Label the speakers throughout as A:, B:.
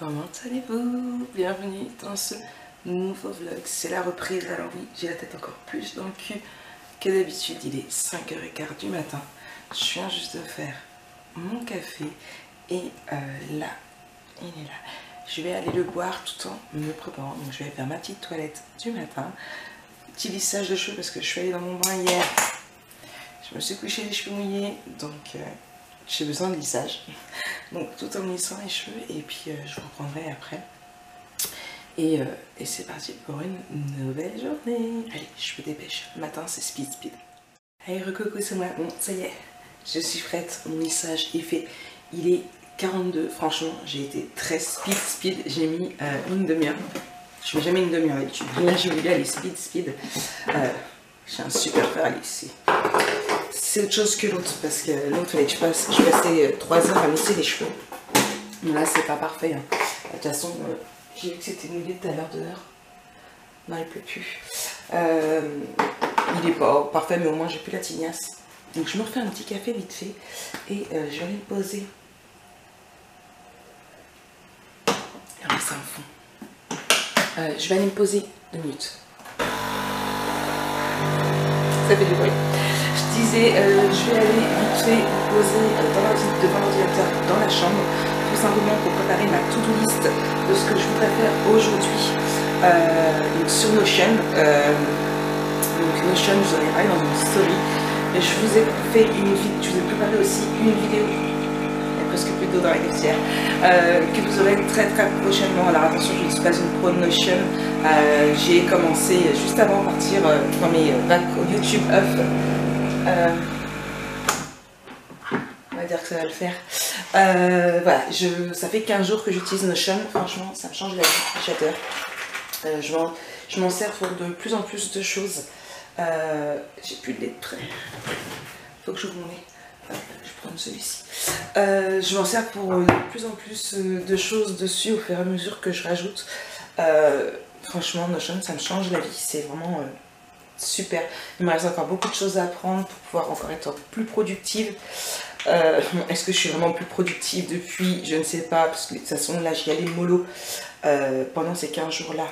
A: Comment allez-vous? Bienvenue dans ce nouveau vlog. C'est la reprise. Alors oui, j'ai la tête encore plus dans le cul que d'habitude. Il est 5h15 du matin. Je viens juste de faire mon café et là, il est là. Je vais aller le boire tout en me préparant. Donc je vais faire ma petite toilette du matin. Petit lissage de cheveux parce que je suis allée dans mon bain hier. Je me suis couché les cheveux mouillés, donc j'ai besoin de lissage. Donc tout en me lissant les cheveux et puis je vous reprendrai après. Et c'est parti pour une nouvelle journée. Allez, je me dépêche. Le matin c'est speed. Allez, recoucou, c'est moi. Bon, ça y est, je suis prête. Mon lissage est fait. Il est 42. Franchement, j'ai été très speed. J'ai mis une demi-heure. Je mets jamais une demi-heure d'habitude. Là, je voulais aller speed. J'ai un super fer à lisser. C'est autre chose que l'autre parce que l'autre fallait que je passais 3 heures à lisser les cheveux. Mais là, c'est pas parfait. Hein. De toute façon, j'ai vu que c'était mouillé tout à l'heure dehors. Non, il pleut plus. Il est pas parfait, mais au moins j'ai plus la tignasse. Donc je me refais un petit café vite fait et je vais aller me poser. Alors c'est un fond. Je vais aller me poser 2 minutes. Ça fait du bruit. Je disais, je vais aller vite fait me poser devant l'ordinateur dans la chambre, tout simplement pour préparer ma to-do list de ce que je voudrais faire aujourd'hui sur Notion. Donc Notion, je vous en ai parlé dans une story, et je vous ai fait une vidéo, je vous ai préparé aussi une vidéo. Presque plus d'eau dans la cafetière, que vous aurez très prochainement. Alors attention, je ne suis pas une pro de Notion. J'ai commencé juste avant de partir dans mes YouTube off. On va dire que ça va le faire. Voilà, ça fait 15 jours que j'utilise Notion. Franchement, ça me change la vie. J'adore. Je m'en sers pour de plus en plus de choses. J'ai plus de lait de près. Faut que j'ouvre mon nez. Je prends celui-ci. Je m'en sers pour de plus en plus de choses dessus au fur et à mesure que je rajoute. Franchement, Notion, ça me change la vie. C'est vraiment super. Il me reste encore beaucoup de choses à apprendre pour pouvoir encore être plus productive. Est-ce que je suis vraiment plus productive depuis? Je ne sais pas, parce que de toute façon, là, j'y allais mollo pendant ces 15 jours-là.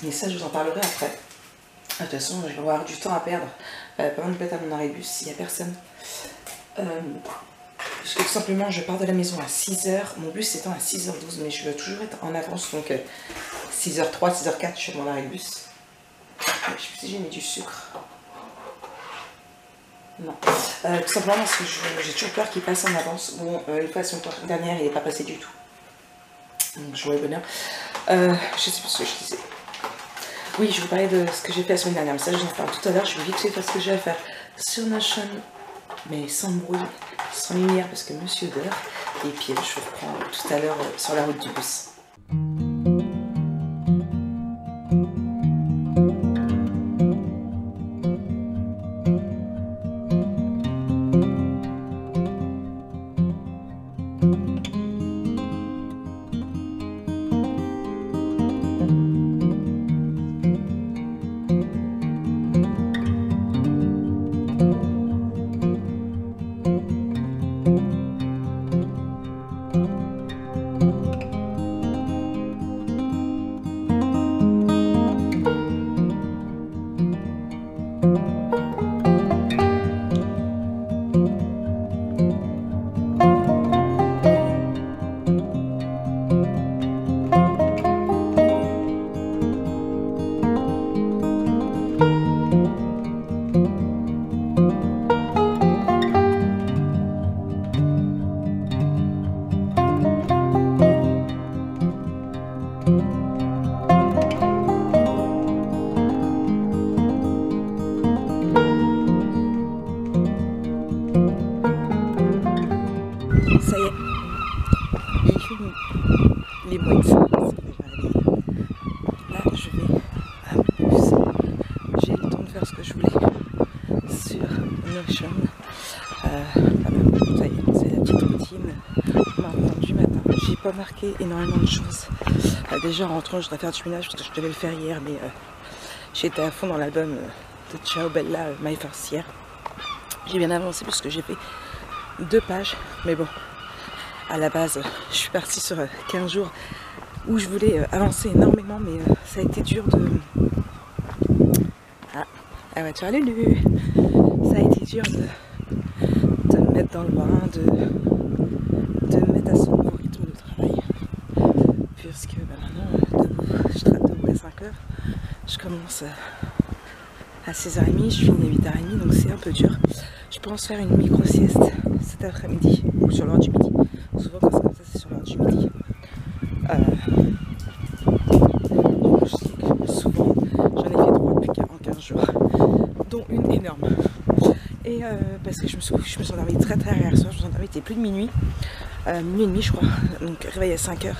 A: Mais ça, je vous en parlerai après. De toute façon, je vais avoir du temps à perdre. Pas mal de bête à mon arrêt bus s'il n'y a personne. Parce que tout simplement je pars de la maison à 6h, mon bus étant à 6h12, mais je veux toujours être en avance, donc 6h03, 6h04 je suis à mon arrêt de bus. Je sais plus si j'ai mis du sucre. Non. Tout simplement parce que j'ai toujours peur qu'il passe en avance. Bon, une fois la dernière il n'est pas passé du tout. Donc je vois le bonheur. Je sais plus ce que je disais. Oui, je vous parlais de ce que j'ai fait la semaine dernière, mais ça je vous en parle tout à l'heure. Je vais vite faire ce que j'ai à faire sur Notion, mais sans bruit, sans lumière parce que monsieur dort. Et puis je vous reprends tout à l'heure sur la route du bus. Ça y est, il fait les mouettes. Là, je vais à bus. J'ai le temps de faire ce que je voulais sur Notion. Ça y est, c'est la petite routine maintenant du matin. J'ai pas marqué énormément de choses. Déjà, en rentrant, je dois faire du ménage parce que je devais le faire hier, mais j'étais à fond dans l'album de Ciao Bella, My First Year. J'ai bien avancé parce que j'ai fait 2 pages, mais bon, À la base, je suis partie sur 15 jours où je voulais avancer énormément, mais ça a été dur de... Ah, la voiture à Lulu. Ça a été dur de me mettre dans le bain, de me mettre à ce nouveau rythme de travail. Puisque maintenant, debout, je traite debout à 5 heures. Je commence à 6h30, je finis à 8h30, donc c'est un peu dur. Je pense faire une micro-sieste cet après-midi, ou sur l'heure du midi. Souvent quand c'est comme ça, c'est sur l'heure du midi. Je sais que souvent, j'en ai fait 3 en 15 jours, dont une énorme. Et parce que je me suis endormie très tard hier soir, je me suis endormie, il était plus de minuit, minuit et demi je crois, donc réveil à 5h,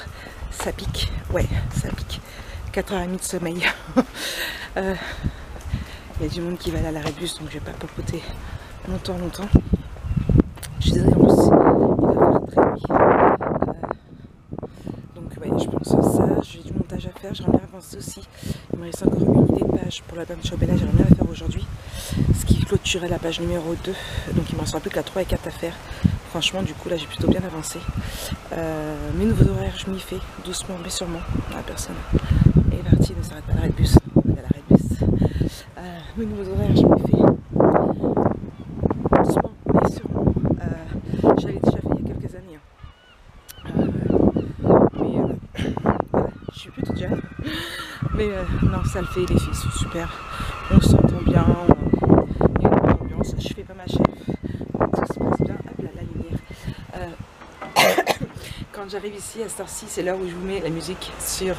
A: ça pique, ouais, ça pique, 4h30 de sommeil. Il y a du monde qui va aller à l'arrêt de bus, donc je vais pas papoter longtemps. Je suis désolée, en plus, il va faire très nuit. Donc ouais, je pense à ça, j'ai du montage à faire, j'aimerais bien avancer aussi. Il me reste encore une idée de page pour l'album Chobella, j'aimerais bien la faire aujourd'hui. Ce qui clôturait la page numéro 2, donc il me restera plus que la 3 et 4 à faire. Franchement, du coup, là, j'ai plutôt bien avancé. Mes nouveaux horaires, je m'y fais, doucement mais sûrement. La personne est partie, ne s'arrête pas à l'arrêt de bus. Mes nouveaux horaires, je m'y fais doucement mais sûrement. Je l'avais déjà fait il y a quelques années. Voilà, je suis plus toute jeune. Mais non, ça le fait, les filles sont super. On s'entend bien, il y a une bonne ambiance. Je fais pas ma chef. Tout se passe bien. Hop là, la lumière. Quand j'arrive ici à cette heure-ci, c'est l'heure où je vous mets la musique sur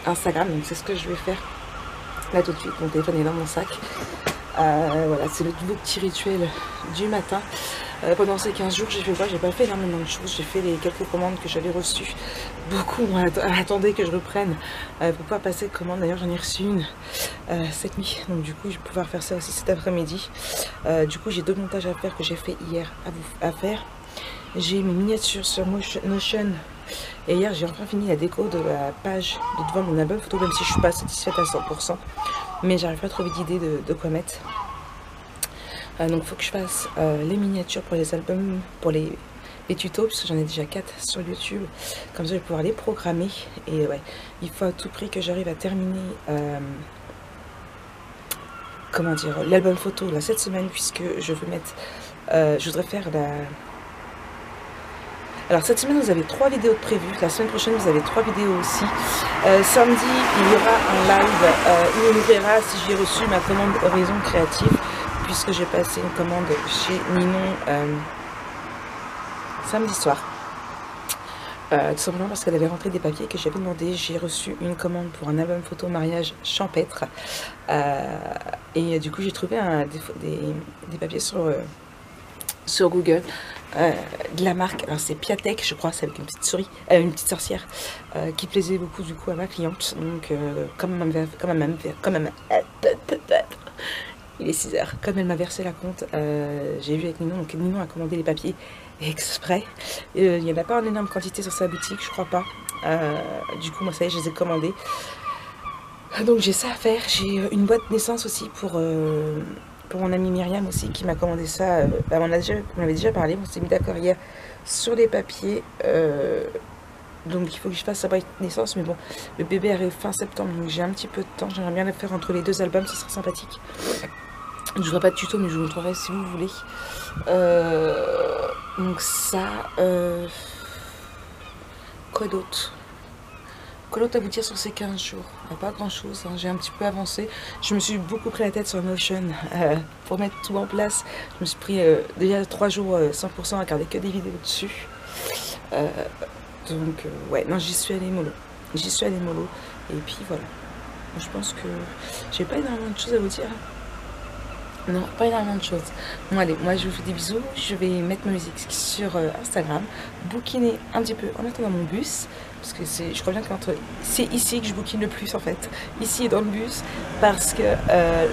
A: Instagram. Donc c'est ce que je vais faire. Là tout de suite, mon téléphone est dans mon sac. Voilà, c'est le nouveau petit rituel du matin. Pendant ces 15 jours, j'ai fait quoi? J'ai pas fait énormément de choses. J'ai fait les quelques commandes que j'avais reçues. Beaucoup attendaient que je reprenne pour pouvoir passer de commande. D'ailleurs, j'en ai reçu une cette nuit. Donc du coup, je vais pouvoir faire ça aussi cet après-midi. Du coup, j'ai 2 montages à faire que j'ai fait hier à faire. J'ai mes miniatures sur Notion. Et hier, j'ai enfin fini la déco de la page de devant mon album photo, même si je suis pas satisfaite à 100%. Mais j'arrive pas à trouver d'idée de quoi mettre. Donc il faut que je fasse les miniatures pour les albums, pour les tutos, puisque j'en ai déjà 4 sur YouTube. Comme ça, je vais pouvoir les programmer. Et ouais, il faut à tout prix que j'arrive à terminer comment dire, l'album photo là, cette semaine, puisque je veux mettre... je voudrais faire la... Alors cette semaine vous avez 3 vidéos de prévues, la semaine prochaine vous avez 3 vidéos aussi. Samedi il y aura un live où on ouvrira si j'ai reçu ma commande Horizon Créative, puisque j'ai passé une commande chez Ninon samedi soir. Tout simplement parce qu'elle avait rentré des papiers que j'avais demandé. J'ai reçu une commande pour un album photo mariage champêtre. Et du coup j'ai trouvé des papiers sur Google. De la marque, alors c'est Piatek je crois, c'est avec une petite souris, une petite sorcière qui plaisait beaucoup du coup à ma cliente. Donc comme il est 6h, comme elle m'a versé la compte, j'ai vu avec Ninon, donc Ninon a commandé les papiers exprès. Il n'y en a pas en énorme quantité sur sa boutique, je crois pas. Du coup moi ça y est, je les ai commandés. Donc j'ai ça à faire. J'ai une boîte naissance aussi pour mon amie Myriam aussi qui m'a commandé ça. On avait déjà parlé, on s'est mis d'accord hier sur les papiers. Donc il faut que je fasse sa boîte naissance, mais bon, le bébé arrive fin septembre, donc j'ai un petit peu de temps. J'aimerais bien le faire entre les 2 albums, ce serait sympathique. Je ne ferai pas de tuto, mais je vous montrerai si vous voulez. Donc ça... quoi d'autre? Quoi d'autre à vous dire sur ces 15 jours? Pas grand chose, hein. J'ai un petit peu avancé. Je me suis beaucoup pris la tête sur Notion pour mettre tout en place. Je me suis pris déjà 3 jours 100% à regarder que des vidéos dessus. Donc ouais, non, j'y suis allée mollo. Et puis voilà. Je pense que j'ai pas énormément de choses à vous dire. Non, pas énormément de choses. Bon allez, moi je vous fais des bisous. Je vais mettre ma musique sur Instagram, bouquiner un petit peu en attendant mon bus. Parce que je crois bien que c'est ici que je bouquine le plus en fait. Ici et dans le bus. Parce que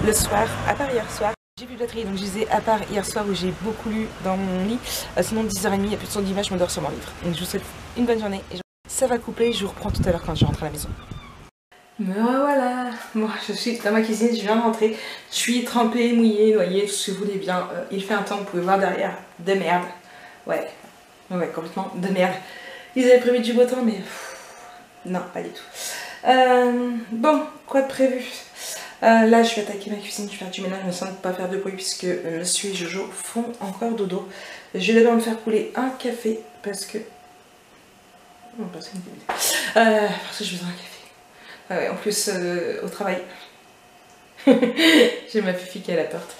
A: le soir, à part hier soir, j'ai plus de batterie. Donc je disais à part hier soir où j'ai beaucoup lu dans mon lit. Sinon 10h30, il n'y a plus de son d'image, je m'endors sur mon livre. Donc je vous souhaite une bonne journée. Et ça va couper, je vous reprends tout à l'heure quand je rentre à la maison. Me revoilà. Bon, je suis dans ma cuisine, je viens de rentrer. Je suis trempée, mouillée, noyée, tout ce que vous voulez bien. Il fait un temps, vous pouvez voir derrière, de merde. Ouais. Ouais, complètement de merde. Ils avaient prévu du beau temps, mais non, pas du tout. Bon, quoi de prévu? Là, je vais attaquer ma cuisine, je vais faire du ménage, mais sans ne pas faire de bruit, puisque monsieur et Jojo font encore dodo. Je vais d'abord me faire couler un café, parce que... Non, parce que je besoin d'un café. Ouais, en plus, au travail... J'ai ma fifi qui est à la porte.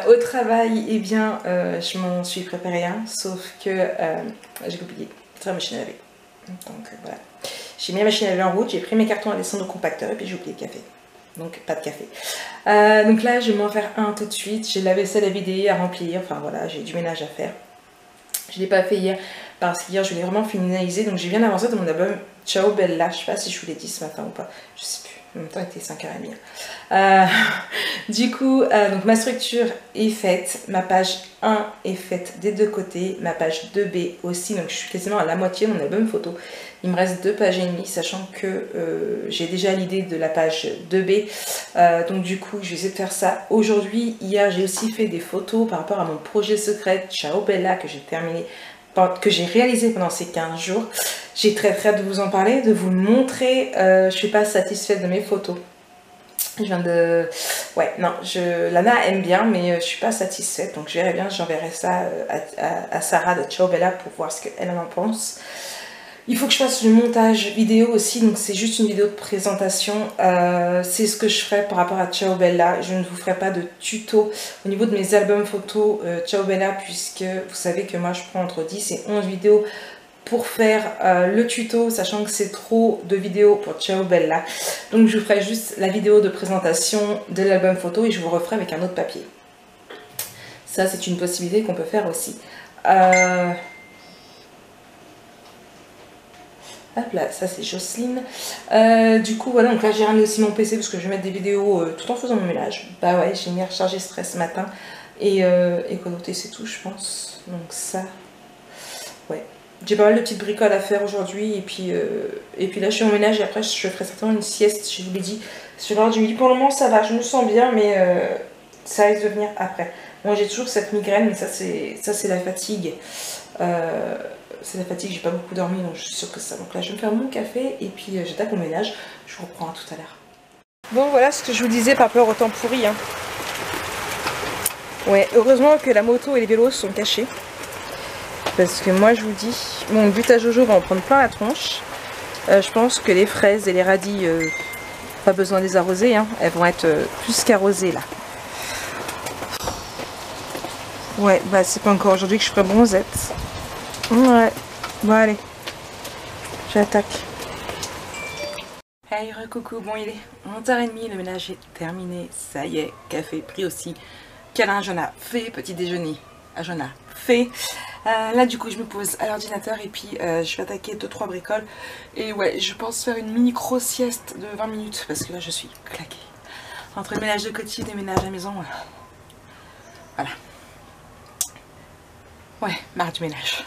A: Au travail, eh bien, je m'en suis préparé un, sauf que j'ai oublié la machine à laver. Donc voilà. J'ai mis la machine à laver en route, j'ai pris mes cartons à descendre au compacteur et puis j'ai oublié le café. Donc pas de café. Donc là, je vais m'en faire un tout de suite. J'ai la vaisselle à vider, à remplir. Enfin voilà, j'ai du ménage à faire. Je ne l'ai pas fait hier parce qu'hier je l'ai vraiment finalisé. Donc j'ai bien avancé dans mon album Ciao Bella. Je sais pas si je vous l'ai dit ce matin ou pas. Je sais plus. En même temps, il était 5h30. Du coup, donc ma structure est faite. Ma page 1 est faite des deux côtés. Ma page 2B aussi. Donc je suis quasiment à la moitié de mon album photo. Il me reste 2 pages et demie, sachant que j'ai déjà l'idée de la page 2B. Donc du coup, je vais essayer de faire ça aujourd'hui. Hier, j'ai aussi fait des photos par rapport à mon projet secret Ciao Bella que j'ai terminé, que j'ai réalisé pendant ces 15 jours. J'ai très hâte de vous en parler, de vous le montrer. Je suis pas satisfaite de mes photos. Je viens de... Ouais, non, Lana aime bien, mais je suis pas satisfaite. Donc je verrai bien, j'enverrai ça à Sarah de Ciao Bella pour voir ce qu'elle en pense. Il faut que je fasse le montage vidéo aussi, donc c'est juste une vidéo de présentation. C'est ce que je ferai par rapport à Ciao Bella. Je ne vous ferai pas de tuto au niveau de mes albums photos Ciao Bella, puisque vous savez que moi je prends entre 10 et 11 vidéos pour faire le tuto, sachant que c'est trop de vidéos pour Ciao Bella. Donc je vous ferai juste la vidéo de présentation de l'album photo et je vous referai avec un autre papier. Ça c'est une possibilité qu'on peut faire aussi. Hop là, ça c'est Jocelyne. Du coup voilà, donc là j'ai ramené aussi mon PC parce que je vais mettre des vidéos tout en faisant mon ménage. Bah ouais, j'ai mis à recharger stress ce matin. Et quoi d'autre, c'est tout je pense. Donc ça, ouais. J'ai pas mal de petites bricoles à faire aujourd'hui et puis là je suis en ménage et après je ferai certainement une sieste, je vous l'ai dit, sur l'heure du midi. Pour le moment ça va, je me sens bien mais ça risque de venir après. Moi j'ai toujours cette migraine mais ça c'est la fatigue. C'est la fatigue, j'ai pas beaucoup dormi donc je suis sûre que c'est ça. Donc là je vais me faire mon café et puis j'attaque mon ménage. Je vous reprends tout à l'heure. Bon voilà ce que je vous disais par rapport au temps pourri. Hein. Ouais, heureusement que la moto et les vélos sont cachés. Parce que moi je vous dis, mon but à Jojo va en prendre plein la tronche. Je pense que les fraises et les radis, pas besoin de les arroser, hein. Elles vont être plus qu'arrosées là. Ouais, bah c'est pas encore aujourd'hui que je ferai bronzette. Ouais, bon allez, j'attaque. Hey, coucou, bon il est 11h30, le ménage est terminé, ça y est, café pris aussi. Câlin, j'en ai fait, petit déjeuner, j'en ai fait. Là du coup je me pose à l'ordinateur et puis je vais attaquer 2-3 bricoles. Et ouais, je pense faire une micro sieste de 20 minutes parce que là je suis claquée. Entre le ménage de quotidien et le ménage à la maison, voilà. Ouais, marre du ménage.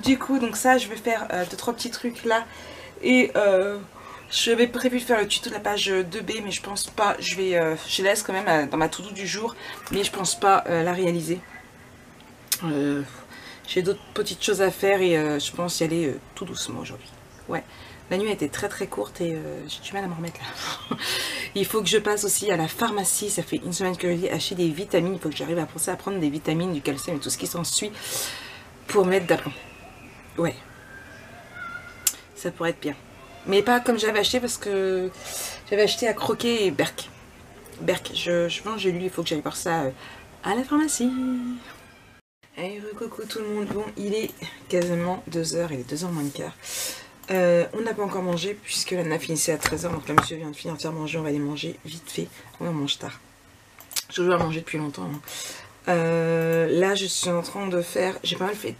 A: Du coup, donc ça, je vais faire 2-3 petits trucs là. Et j'avais prévu de faire le tuto de la page 2B, mais je pense pas. Je laisse quand même dans ma to-do du jour, mais je pense pas la réaliser. J'ai d'autres petites choses à faire et je pense y aller tout doucement aujourd'hui. Ouais, la nuit a été très courte et j'ai du mal à me remettre là. Il faut que je passe aussi à la pharmacie, ça fait une semaine que j'ai acheté des vitamines, il faut que j'arrive à penser à prendre des vitamines, du calcium et tout ce qui s'ensuit pour mettre d'aplomb. Ouais, ça pourrait être bien. Mais pas comme j'avais acheté parce que j'avais acheté à Croquet et Berk. Berk, je pense j'ai lu, il faut que j'aille voir ça à la pharmacie. Hey, coucou tout le monde, bon il est quasiment 2h, il est 2h moins le quart. On n'a pas encore mangé puisque Lana finissait à 13h, donc là monsieur vient de finir de faire manger, on va aller manger vite fait, on mange tard. Je dois manger depuis longtemps. Hein. Là je suis en train de faire, j'ai pas mal fait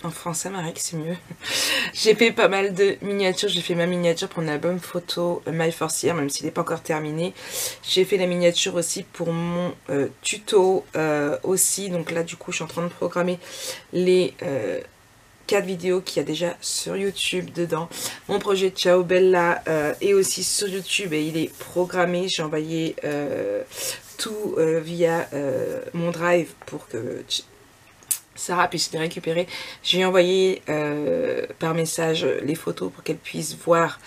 A: en français Marek c'est mieux. J'ai fait pas mal de miniatures, j'ai fait ma miniature pour mon album photo My Force Year, même s'il n'est pas encore terminé. J'ai fait la miniature aussi pour mon tuto aussi, donc là du coup je suis en train de programmer les 4 vidéos qu'il y a déjà sur YouTube dedans. Mon projet Ciao Bella est aussi sur YouTube et il est programmé. J'ai envoyé tout via mon drive pour que Sarah puisse les récupérer. J'ai envoyé par message les photos pour qu'elle puisse voir.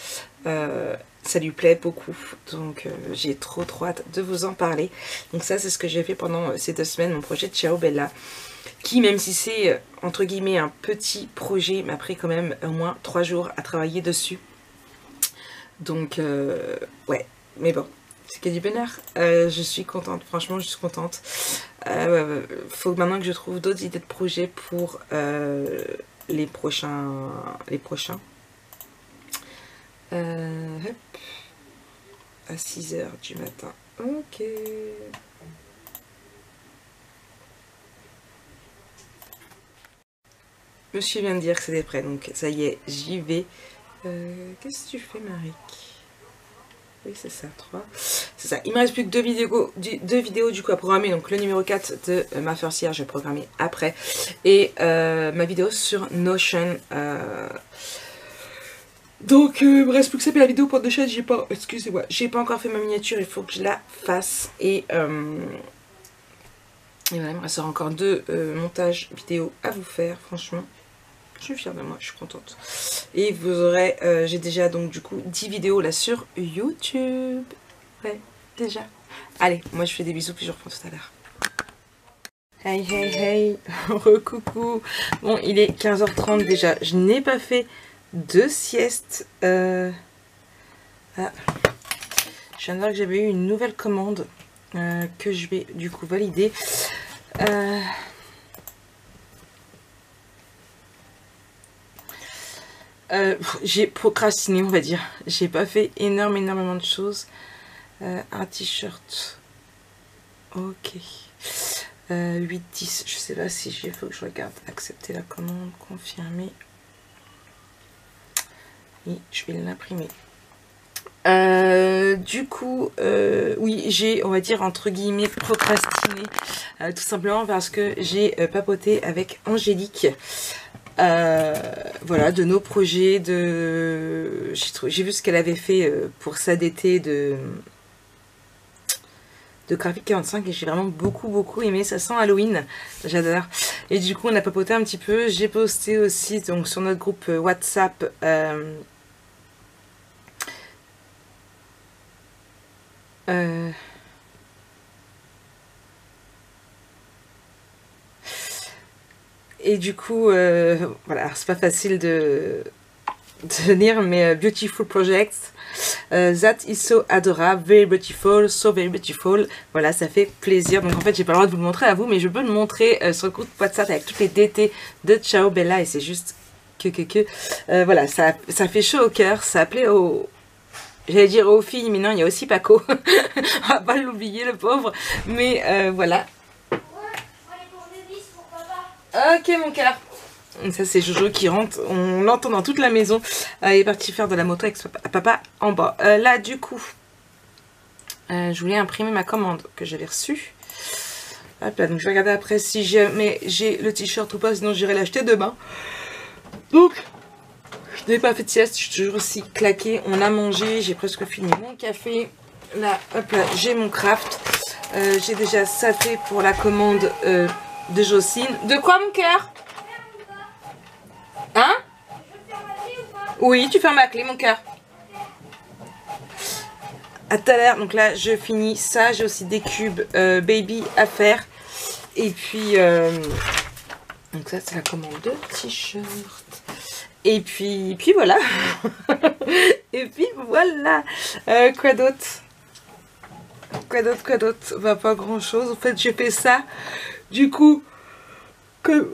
A: Ça lui plaît beaucoup, donc j'ai trop hâte de vous en parler. Donc ça, c'est ce que j'ai fait pendant ces 2 semaines, mon projet de Ciao Bella, qui, même si c'est entre guillemets un petit projet, m'a pris quand même au moins 3 jours à travailler dessus. Donc ouais, mais bon, c'est que du bonheur. Je suis contente, franchement je suis contente. Faut maintenant que je trouve d'autres idées de projets pour les prochains. Hop, à 6 h du matin. Ok. Monsieur vient de dire que c'était prêt, donc ça y est, j'y vais. Qu'est-ce que tu fais, Marie? Oui, c'est ça, 3. C'est ça. Il me reste plus que 2 vidéos du coup à programmer. Donc le numéro 4 de ma sorcière, je vais programmer après. Et ma vidéo sur Notion. Donc il me reste plus que ça. Puis la vidéo pour Notion, j'ai pas. Excusez-moi, j'ai pas encore fait ma miniature. Il faut que je la fasse. Et voilà, il me reste encore 2 montages vidéo à vous faire. Franchement, je suis fière de moi, je suis contente. Et vous aurez, j'ai déjà donc du coup 10 vidéos là sur YouTube. Ouais, déjà. Allez, moi je fais des bisous puis je reprends tout à l'heure. Hey, hey, hey, recoucou. Bon, il est 15 h 30 déjà. Je n'ai pas fait de sieste. Ah. Je viens de voir que j'avais eu une nouvelle commande que je vais du coup valider. J'ai procrastiné, on va dire. J'ai pas fait énormément de choses. Un t-shirt. Ok. 8-10. Je sais pas si j'ai. Faut que je regarde. Accepter la commande. Confirmer. Et je vais l'imprimer. Du coup, oui, j'ai, on va dire, entre guillemets, procrastiné. Tout simplement parce que j'ai papoté avec Angélique. Voilà, de nos projets, j'ai vu ce qu'elle avait fait pour sa d'été de Graphique 45 et j'ai vraiment beaucoup aimé. Ça sent Halloween, j'adore. Et du coup on a papoté un petit peu. J'ai posté aussi donc sur notre groupe WhatsApp et du coup voilà, c'est pas facile de lire, mais Beautiful Projects, that is so adorable, very beautiful, so very beautiful. Voilà, ça fait plaisir. Donc en fait j'ai pas le droit de vous le montrer à vous, mais je peux le montrer sur le groupe WhatsApp avec toutes les DT de Ciao Bella et c'est juste voilà, ça fait chaud au cœur. Ça plaît aux, j'allais dire aux filles, mais non, il y a aussi Paco. On va pas l'oublier, le pauvre. Mais voilà. Ok mon cœur. Ça c'est Jojo qui rentre, on l'entend dans toute la maison. Il est parti faire de la moto avec papa en bas. Là du coup, je voulais imprimer ma commande que j'avais reçue. Hop là, donc je vais regarder après si jamais j'ai le t-shirt ou pas, sinon j'irai l'acheter demain. Donc, je n'ai pas fait de sieste, je suis toujours aussi claquée. On a mangé, j'ai presque fini mon café. Là, hop là, j'ai mon craft. J'ai déjà sapé pour la commande de Jocelyne. De quoi mon cœur? Hein? Oui, tu fermes ma clé, mon cœur. À tout à l'heure. Donc là, je finis ça. J'ai aussi des cubes baby à faire. Et puis, donc ça, c'est la commande de t-shirt. Et puis voilà. Et puis voilà. Quoi d'autre? Quoi d'autre? Bah, pas grand chose. En fait, j'ai fait ça. Du coup, comme...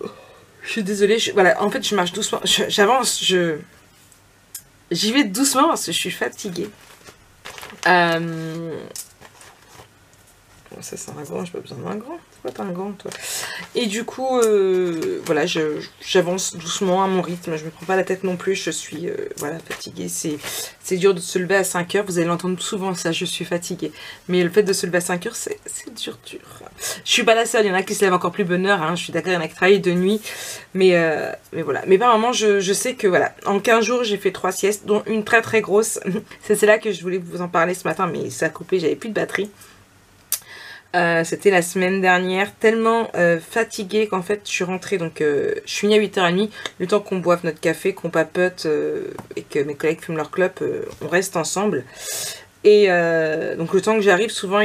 A: Je suis désolée, voilà, en fait je marche doucement, j'avance, j'y vais doucement parce que je suis fatiguée. Bon, ça c'est un grand, j'ai pas besoin d'un grand, c'est pas un grand toi. Et du coup, voilà, j'avance doucement à mon rythme, je me prends pas la tête non plus, je suis voilà, fatiguée. C'est dur de se lever à 5 h, vous allez l'entendre souvent ça, je suis fatiguée. Mais le fait de se lever à 5 h, c'est dur. Je suis pas la seule, il y en a qui se lèvent encore plus bonne heure, hein, je suis d'accord, il y en a qui travaillent de nuit. Mais voilà, mais par moment, je sais que voilà, en 15 jours, j'ai fait 3 siestes, dont une très grosse. C'est là que je voulais vous en parler ce matin, mais ça a coupé, j'avais plus de batterie. C'était la semaine dernière, tellement fatiguée qu'en fait je suis rentrée, donc je suis venue à 8h30, le temps qu'on boive notre café, qu'on papote et que mes collègues fument leur clope, on reste ensemble. Et donc le temps que j'arrive, souvent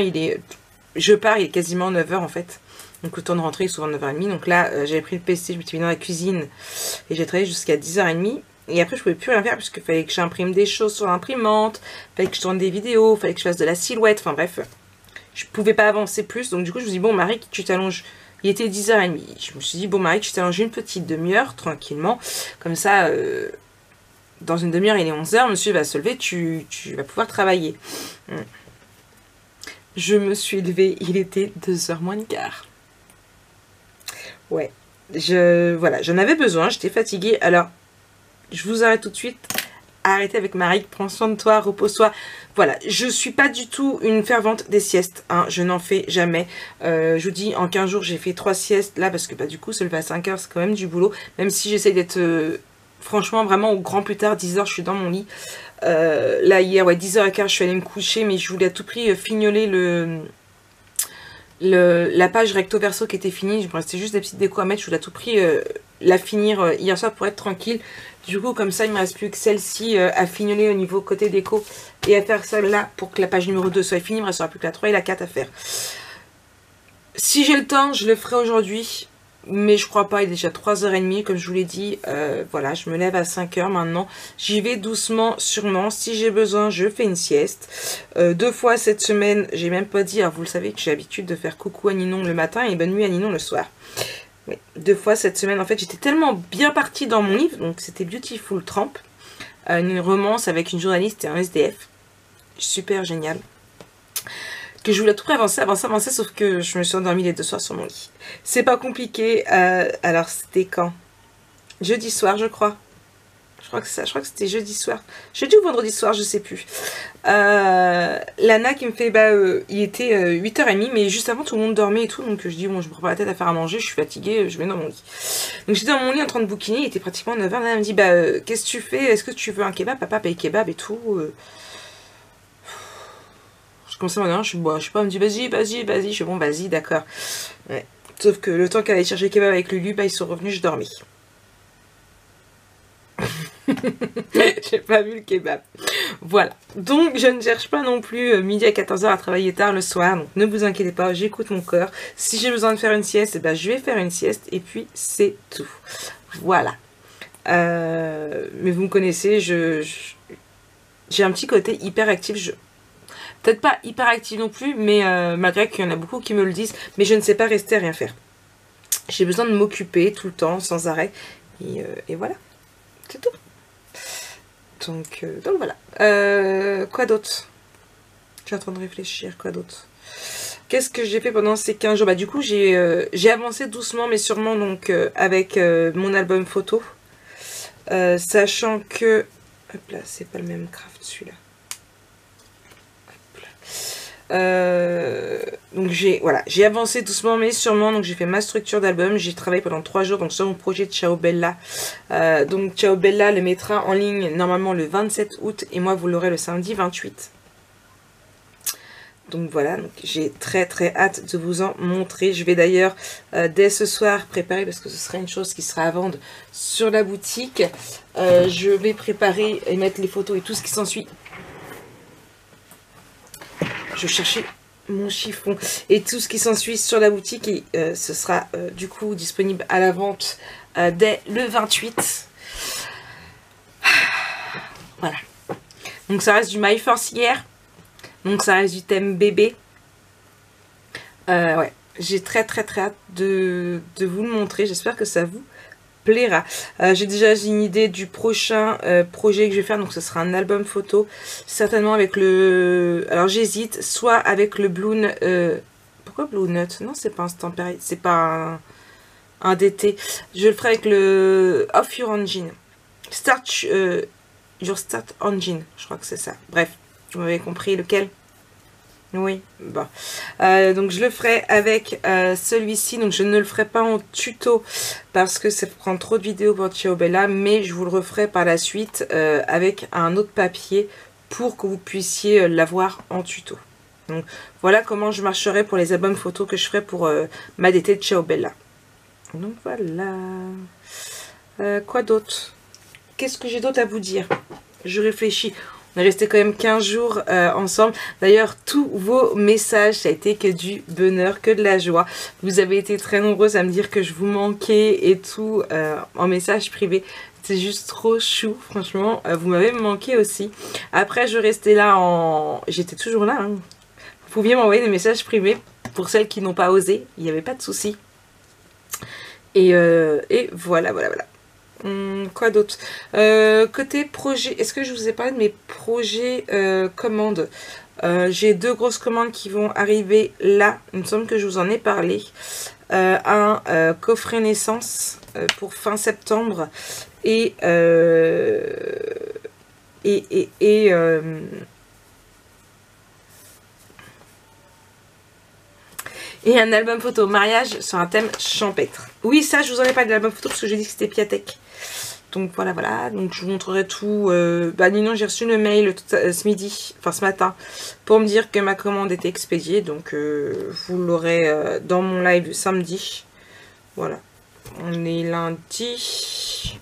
A: je pars, il est quasiment 9h en fait. Donc le temps de rentrer est souvent 9h30. Donc là j'avais pris le PC, je me suis mis dans la cuisine et j'ai travaillé jusqu'à 10h30. Et après je pouvais plus rien faire parce qu'il fallait que j'imprime des choses sur l'imprimante, fallait que je tourne des vidéos, fallait que je fasse de la silhouette, enfin bref. Je pouvais pas avancer plus, donc du coup je me suis dit, bon Marie, tu t'allonges. Il était 10h30. Je me suis dit, bon Marie, tu t'allonges une petite demi-heure, tranquillement. Comme ça, dans une demi-heure, il est 11h, monsieur va se lever, tu vas pouvoir travailler. Je me suis levée, il était 2h moins le quart. Ouais, voilà, j'en avais besoin, j'étais fatiguée. Alors, je vous arrête tout de suite. Arrêtez avec Marie, prends soin de toi, repose-toi. Voilà, je suis pas du tout une fervente des siestes, hein, je n'en fais jamais. Je vous dis, en 15 jours, j'ai fait 3 siestes là, parce que bah, du coup, se lever à 5h, c'est quand même du boulot. Même si j'essaye d'être, franchement, vraiment au grand plus tard, 10h, je suis dans mon lit. Là, hier, ouais, 10h15, je suis allée me coucher, mais je voulais à tout prix fignoler la page recto verso qui était finie. Il me restait juste des petites décos à mettre, je voulais à tout prix la finir hier soir pour être tranquille. Du coup, comme ça, il ne me reste plus que celle-ci à fignoler au niveau côté déco et à faire celle-là pour que la page numéro 2 soit finie. Il ne me restera plus que la 3 et la 4 à faire. Si j'ai le temps, je le ferai aujourd'hui. Mais je crois pas, il est déjà 3h30, comme je vous l'ai dit. Voilà, je me lève à 5h maintenant. J'y vais doucement, sûrement. Si j'ai besoin, je fais une sieste. 2 fois cette semaine, j'ai même pas dit, alors vous le savez que j'ai l'habitude de faire coucou à Ninon le matin et bonne nuit à Ninon le soir. Oui, 2 fois cette semaine, en fait, j'étais tellement bien partie dans mon livre, donc c'était Beautiful Tramp, une romance avec une journaliste et un SDF, super génial, que je voulais tout avancer, sauf que je me suis endormie les 2 soirs sur mon lit. C'est pas compliqué, alors c'était quand? Jeudi soir, je crois. Je crois que c'est ça, je crois que c'était jeudi soir. Jeudi ou vendredi soir, je sais plus. Lana qui me fait, il était 8h30, mais juste avant tout le monde dormait et tout, donc je dis, bon, je me prends pas la tête à faire à manger, je suis fatiguée, je vais dans mon lit. Donc j'étais dans mon lit en train de bouquiner, il était pratiquement 9h, Lana me dit, qu'est-ce que tu fais? Est-ce que tu veux un kebab? Papa paye kebab et tout. Je commence à m'en je sais pas, elle me dit, vas-y, je suis bon, vas-y, d'accord. Ouais. Sauf que le temps qu'elle allait chercher kebab avec Lulu, ils sont revenus, je dormais. J'ai pas vu le kebab. Voilà. Donc, je ne cherche pas non plus midi à 14h à travailler tard le soir. Donc, ne vous inquiétez pas, j'écoute mon corps. Si j'ai besoin de faire une sieste, je vais faire une sieste. Et puis, c'est tout. Voilà. Mais vous me connaissez, j'ai un petit côté hyper actif. Peut-être pas hyper active non plus, mais malgré qu'il y en a beaucoup qui me le disent. Mais je ne sais pas rester à rien faire. J'ai besoin de m'occuper tout le temps, sans arrêt. Et voilà. C'est tout. Donc voilà. Quoi d'autre? Je suis en train de réfléchir. Quoi d'autre? Qu'est-ce que j'ai fait pendant ces 15 jours? Du coup, j'ai avancé doucement, mais sûrement donc avec mon album photo. Sachant que... Hop là, c'est pas le même craft celui-là. Donc j'ai avancé doucement mais sûrement, donc j'ai fait ma structure d'album, j'ai travaillé pendant 3 jours donc sur mon projet de Ciao Bella. Donc Ciao Bella le mettra en ligne normalement le 27 août et moi vous l'aurez le samedi 28. Donc voilà, donc j'ai très hâte de vous en montrer. Je vais d'ailleurs dès ce soir préparer, parce que ce sera une chose qui sera à vendre sur la boutique, je vais préparer et mettre les photos et tout ce qui s'ensuit. Je cherchais mon chiffon et tout ce qui s'ensuit sur la boutique et ce sera du coup disponible à la vente dès le 28. Voilà. Donc ça reste du My First Year. Donc ça reste du thème bébé. Ouais, j'ai très hâte de vous le montrer. J'espère que ça vous plaira. J'ai déjà une idée du prochain projet que je vais faire, donc ce sera un album photo, certainement avec le... Alors j'hésite, soit avec le Blue... Pourquoi Blue Nut? Non, c'est pas un Stampéry, c'est pas un DT. Je le ferai avec le Off Your Engine. Your Start Engine, je crois que c'est ça. Bref, vous m'avez compris lequel? Oui, bon. Donc je le ferai avec celui-ci, donc je ne le ferai pas en tuto parce que ça prend trop de vidéos pour Ciao Bella, mais je vous le referai par la suite avec un autre papier pour que vous puissiez l'avoir en tuto. Donc voilà comment je marcherai pour les albums photos que je ferai pour ma d'été de Ciao Bella. Donc voilà. Quoi d'autre? Qu'est-ce que j'ai d'autre à vous dire? Je réfléchis. On est resté quand même 15 jours ensemble. D'ailleurs, tous vos messages, ça a été que du bonheur, que de la joie. Vous avez été très nombreuses à me dire que je vous manquais et tout en message privé. C'est juste trop chou, franchement. Vous m'avez manqué aussi. Après, je restais là en... J'étais toujours là. Hein. Vous pouviez m'envoyer des messages privés pour celles qui n'ont pas osé. Il n'y avait pas de souci. Et voilà. Quoi d'autre? Côté projet, est-ce que je vous ai parlé de mes projets commandes? J'ai 2 grosses commandes qui vont arriver là. Il me semble que je vous en ai parlé. Un coffret naissance pour fin septembre et un album photo mariage sur un thème champêtre. Oui, ça, je vous en ai pas de l'album photo parce que j'ai dit que c'était Piatek. Donc voilà. Donc je vous montrerai tout. Ninon, j'ai reçu le mail ce midi, enfin ce matin, pour me dire que ma commande était expédiée. Donc vous l'aurez dans mon live samedi. Voilà. On est lundi.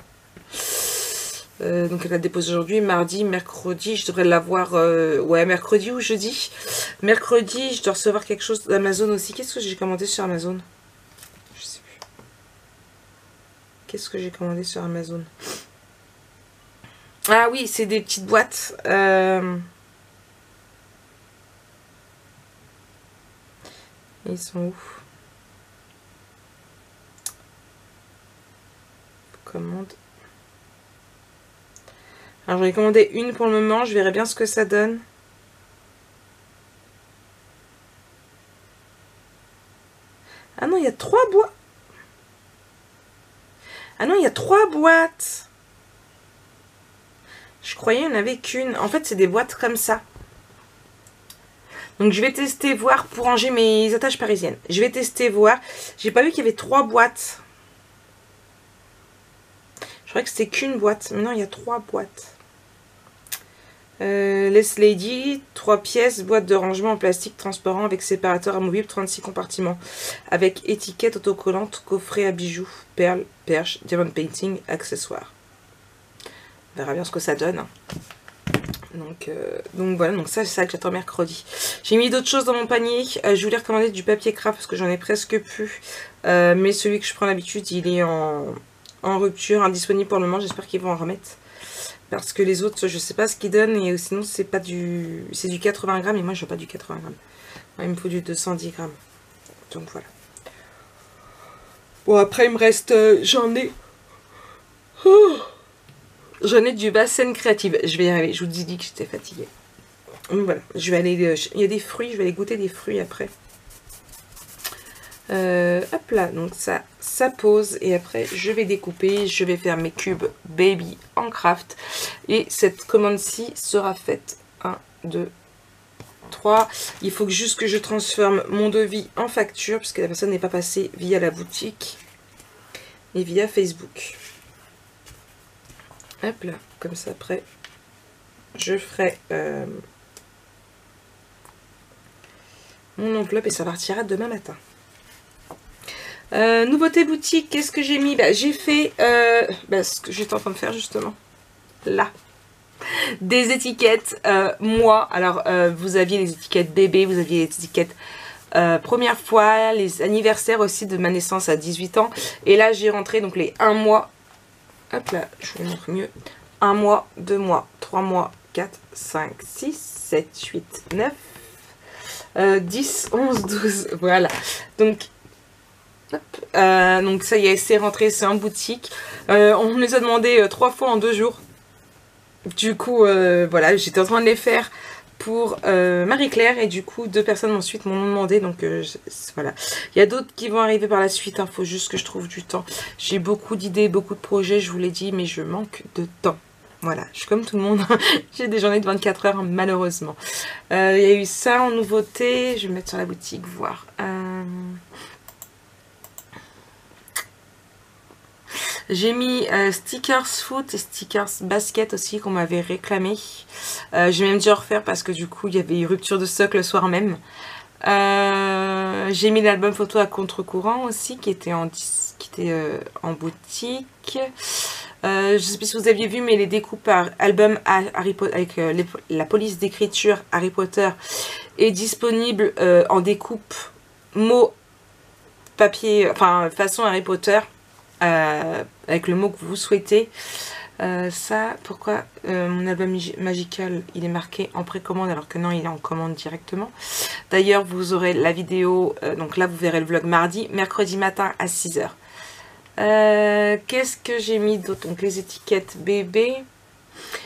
A: Donc elle la dépose aujourd'hui, mardi, mercredi, je devrais l'avoir, ouais, mercredi ou jeudi. Mercredi, je dois recevoir quelque chose d'Amazon aussi. Qu'est-ce que j'ai commandé sur Amazon? Je sais plus. Qu'est-ce que j'ai commandé sur Amazon? Ah oui, c'est des petites boîtes. Ils sont où? Commande. Alors j'en ai commandé une pour le moment, je verrai bien ce que ça donne. Ah non, il y a 3 boîtes. Ah non, il y a 3 boîtes. Je croyais qu'il n'y en avait qu'une. En fait, c'est des boîtes comme ça. Donc je vais tester, voir pour ranger mes attaches parisiennes. Je vais tester, voir. J'ai pas vu qu'il y avait 3 boîtes. Je croyais que c'était qu'une boîte. Mais non, il y a 3 boîtes. Les Lady, 3 pièces, boîte de rangement en plastique transparent avec séparateur amovible, 36 compartiments. Avec étiquette autocollante, coffret à bijoux, perles, perches, diamond painting, accessoires. On verra bien ce que ça donne. Donc voilà, donc ça c'est ça que j'attends mercredi. J'ai mis d'autres choses dans mon panier. Je voulais recommander du papier craft parce que j'en ai presque plus. Mais celui que je prends d'habitude, il est en rupture, indisponible pour le moment. J'espère qu'ils vont en remettre. Parce que les autres, je sais pas ce qu'ils donnent. Et sinon, c'est pas du... C'est du 80 grammes. Et moi, je veux pas du 80 grammes. Moi, il me faut du 210 grammes. Donc voilà. Bon, après, il me reste... j'en ai... Oh, j'en ai du bassin créative. Je vais y arriver. Je vous dis que j'étais fatiguée. Donc voilà. Je vais aller... il y a des fruits. Je vais aller goûter des fruits après. Hop là. Donc ça pose. Et après, je vais découper. Je vais faire mes cubes baby en craft. Et cette commande-ci sera faite. 1, 2, 3. Il faut juste que je transforme mon devis en facture. Puisque la personne n'est pas passée via la boutique. Et via Facebook. Hop là, comme ça après, je ferai mon enveloppe et ça partira demain matin. Nouveauté boutique, qu'est-ce que j'ai mis? J'ai fait ce que j'étais en train de faire justement. Là. Des étiquettes, moi. Alors, vous aviez les étiquettes bébé, vous aviez les étiquettes première fois, les anniversaires aussi de ma naissance à 18 ans. Et là, j'ai rentré donc les 1 mois. Hop là, je vous montre mieux. 1 mois, 2 mois, 3 mois, 4, 5, 6, 7, 8, 9, 10, 11, 12. Voilà. Donc, hop, donc ça y est, c'est rentré, c'est en boutique. On les a demandé 3 fois en 2 jours. Du coup, voilà, j'étais en train de les faire pour Marie-Claire et du coup 2 personnes ensuite m'ont demandé, donc voilà. Il y a d'autres qui vont arriver par la suite, faut juste que je trouve du temps. J'ai beaucoup d'idées, beaucoup de projets, je vous l'ai dit, mais je manque de temps. Voilà, je suis comme tout le monde, j'ai des journées de 24 heures malheureusement. Il y a eu ça en nouveauté, je vais me mettre sur la boutique, voir. J'ai mis stickers foot et stickers basket aussi qu'on m'avait réclamé. J'ai même dû en refaire parce que du coup il y avait eu rupture de stock le soir même. J'ai mis l'album photo à contre-courant aussi qui était en boutique. Je sais plus si vous aviez vu, mais les découpes par album Harry Potter avec la police d'écriture Harry Potter est disponible en découpe mot papier, enfin façon Harry Potter avec le mot que vous souhaitez. Ça, pourquoi mon album magical il est marqué en précommande alors que non, il est en commande directement. D'ailleurs, vous aurez la vidéo, donc là vous verrez le vlog mardi, mercredi matin à 6 h. Qu'est-ce que j'ai mis d'autre? Donc les étiquettes bébé.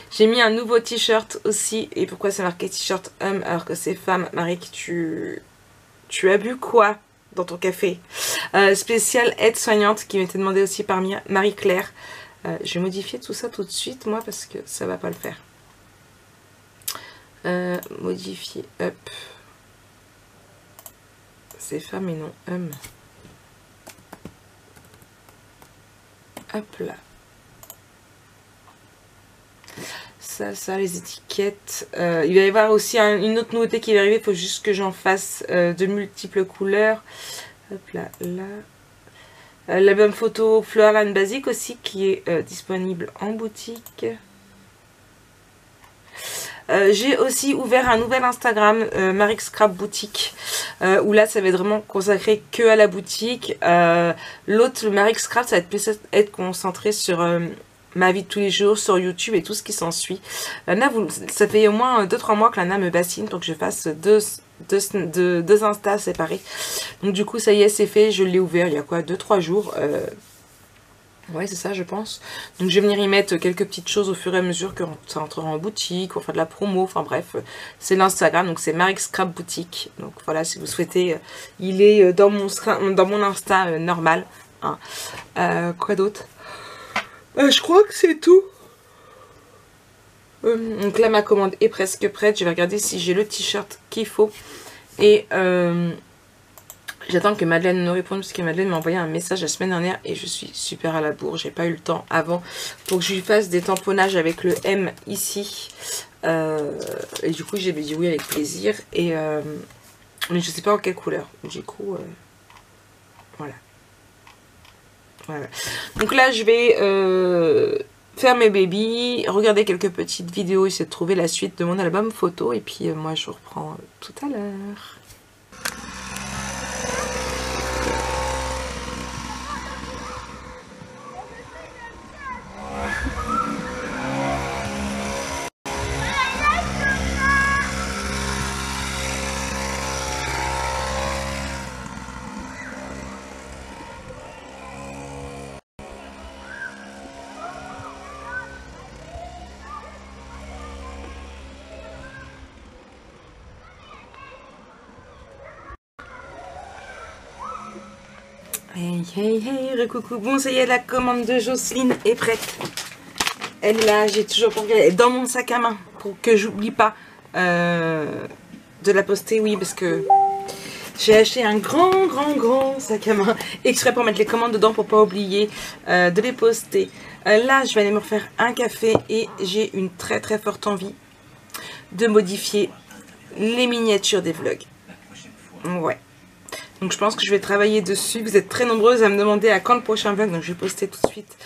A: J'ai mis un nouveau t-shirt aussi. Et pourquoi c'est marqué t-shirt homme alors que c'est femme? Marie, tu as bu quoi dans ton café? Spécial aide-soignante qui m'était demandé aussi par Marie-Claire. Je vais modifier tout ça tout de suite moi parce que ça va pas le faire. Modifier, hop. C'est femme et non homme. Hop là. Ça, les étiquettes. Il va y avoir aussi une autre nouveauté qui va arriver. Il faut juste que j'en fasse de multiples couleurs. Hop là, là. L'album photo Floorline Basic aussi qui est disponible en boutique. J'ai aussi ouvert un nouvel Instagram, Marie Scrap Boutique, où là ça va être vraiment consacré que à la boutique. L'autre, le Marie Scrap, ça va être plus être concentré sur ma vie de tous les jours, sur YouTube et tout ce qui s'ensuit. Lana, ça fait au moins 2-3 mois que Lana me bassine pour que je fasse deux Insta séparés. Donc du coup ça y est, c'est fait, je l'ai ouvert il y a quoi, 2-3 jours. Ouais, c'est ça, je pense. Donc, je vais venir y mettre quelques petites choses au fur et à mesure que ça entrera en boutique, on fera de la promo. Enfin, bref, c'est l'Instagram. Donc, c'est Marie Scrap Boutique. Donc, voilà, si vous souhaitez, il est dans mon Insta normal. Hein. Quoi d'autre? Je crois que c'est tout. Donc, là, ma commande est presque prête. Je vais regarder si j'ai le t-shirt qu'il faut. Et j'attends que Madeleine nous réponde parce que Madeleine m'a envoyé un message la semaine dernière et je suis super à la bourre. J'ai pas eu le temps avant pour que je lui fasse des tamponnages avec le M ici. Et du coup, j'ai dit oui avec plaisir. Et mais je sais pas en quelle couleur. Du coup, voilà. Voilà. Donc là, je vais faire mes babies, regarder quelques petites vidéos, essayer de trouver la suite de mon album photo. Et puis moi, je vous reprends tout à l'heure. Hey, hey, hey, recoucou. Bon, ça y est, la commande de Jocelyne est prête. Elle est là, j'ai toujours pas regardé. Elle est dans mon sac à main pour que j'oublie pas de la poster. Oui, parce que j'ai acheté un grand sac à main exprès pour mettre les commandes dedans pour pas oublier de les poster. Là, je vais aller me refaire un café et j'ai une très forte envie de modifier les miniatures des vlogs. Ouais. Donc je pense que je vais travailler dessus. Vous êtes très nombreuses à me demander à quand le prochain vlog. Donc je vais poster tout de suite.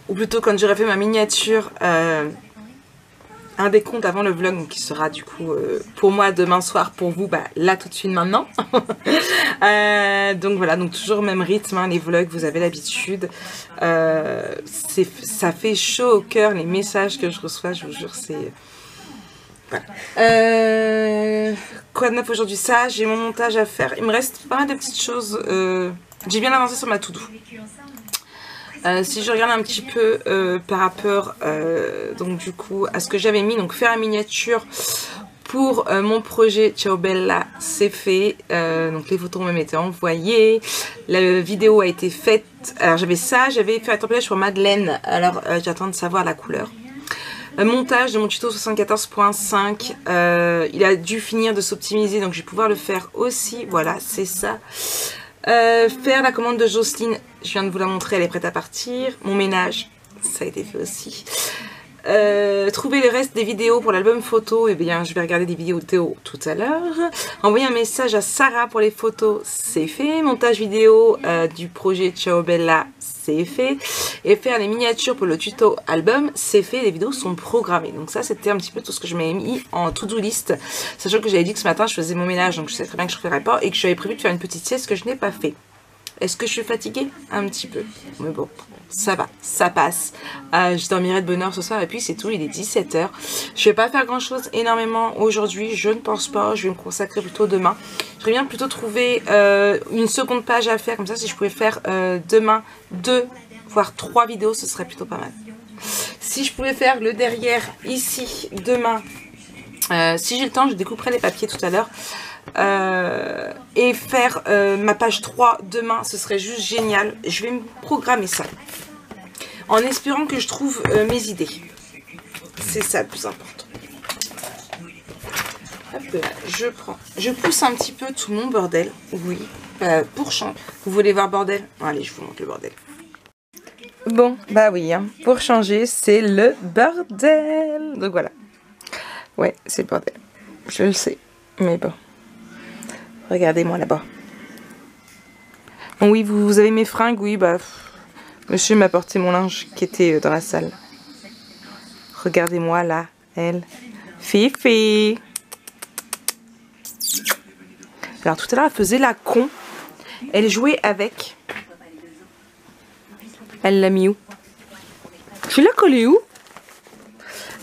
A: Ou plutôt quand j'aurai fait ma miniature. Un décompte avant le vlog. Donc qui sera du coup pour moi demain soir. Pour vous bah, là tout de suite maintenant. Donc voilà. Donc toujours au même rythme. Hein, les vlogs vous avez l'habitude. Ça fait chaud au cœur les messages que je reçois. Je vous jure c'est... Voilà. Quoi de neuf aujourd'hui? Ça, j'ai mon montage à faire. Il me reste pas mal de petites choses. J'ai bien avancé sur ma to-do. Si je regarde un petit peu par rapport donc du coup à ce que j'avais mis, donc faire la miniature pour mon projet Ciao Bella, c'est fait. Donc les photos m'ont été envoyées. La vidéo a été faite. Alors j'avais ça, j'avais fait un template sur Madeleine. Alors j'attends de savoir la couleur. Montage de mon tuto 74.5, il a dû finir de s'optimiser donc je vais pouvoir le faire aussi, voilà c'est ça. Faire la commande de Jocelyne je viens de vous la montrer, elle est prête à partir. Mon ménage, ça a été fait aussi. Trouver le reste des vidéos pour l'album photo, et bien je vais regarder des vidéos de Théo tout à l'heure. Envoyer un message à Sarah pour les photos, c'est fait. Montage vidéo du projet Ciao Bella, c'est fait. Et faire les miniatures pour le tuto album, c'est fait. Les vidéos sont programmées. Donc ça, c'était un petit peu tout ce que je m'avais mis en to-do list, sachant que j'avais dit que ce matin je faisais mon ménage, donc je sais très bien que je ne ferai pas, et que j'avais prévu de faire une petite sieste que je n'ai pas fait. Est-ce que je suis fatiguée? Un petit peu. Mais bon, ça va, ça passe. Je dormirai de bonne heure ce soir et puis c'est tout, il est 17 h. Je vais pas faire grand chose énormément aujourd'hui, je ne pense pas. Je vais me consacrer plutôt demain. Je vais bien plutôt trouver une seconde page à faire. Comme ça, si je pouvais faire demain 2 voire 3 vidéos, ce serait plutôt pas mal. Si je pouvais faire le derrière ici demain, si j'ai le temps, je découperai les papiers tout à l'heure. Et faire ma page 3 demain, ce serait juste génial. Je vais me programmer ça en espérant que je trouve mes idées. C'est ça le plus important. Hop là, je pousse un petit peu tout mon bordel. Oui, pour changer. Vous voulez voir bordel? Allez, je vous montre le bordel. Bon, bah oui, hein, pour changer, c'est le bordel. Donc voilà. Ouais, c'est le bordel. Je le sais, mais bon. Regardez-moi là-bas. Bon, oui, vous avez mes fringues, oui, bah... Monsieur m'a apporté mon linge qui était dans la salle. Regardez-moi là, elle. Fifi. Alors tout à l'heure, elle faisait la con. Elle jouait avec. Elle l'a mis où? Tu l'as collé où?